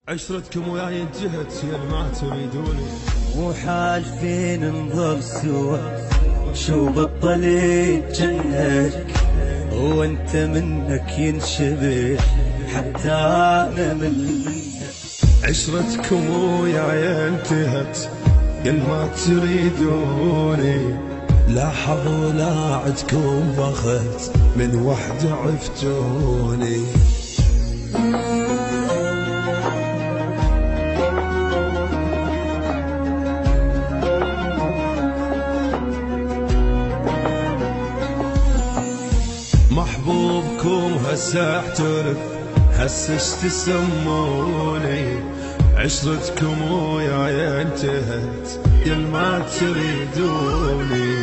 عشرتكم وياي انتهت يا ما تريدوني، مو حالفين نظل سوا شو بالطليل جنك، وانت منك ينشبه حتى انا منك. عشرتكم وياي انتهت يا ما تريدوني، لا حظ ولا عدكم بخت من وحدة عفتوني. محبوبكم هسه احترف هسه اش تسموني، عشرتكم وياي انتهت يا ما تريدوني.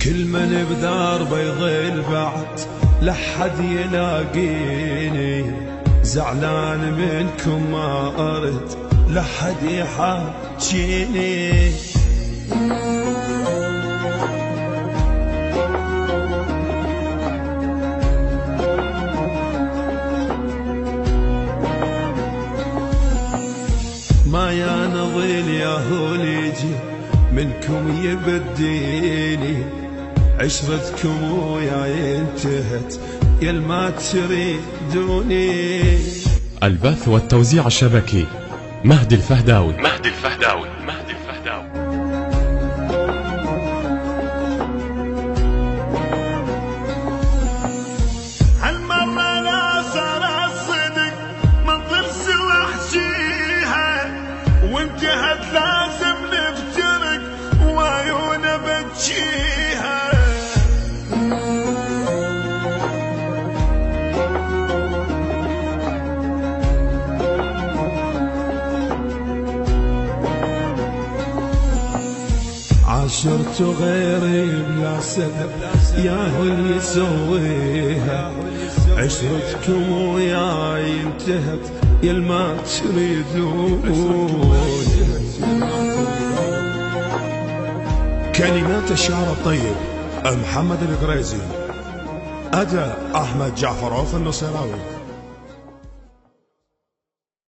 كل من بداربه يضل بعد لحد يلاقيني، زعلان منكم ما أرد لحد يحاجيني. ما يا نظيل يا هول يجي منكم يبديني، عشرتكم وياي انتهت يا ما تريدوني. البث والتوزيع الشبكي مهدي الفهداوي. هالمرة لا صار الصدق منظر سوى احجيها، وانتهت لازم نفترق وعيونا بتجيها. عاشرت غيري بلا سبب يا هو اللي يسويها، عشرتكم وياي انتهت يا ما تريدون. كلمات الشعر الطيب محمد القريزي، أداء أحمد جعفروف النصيراوي.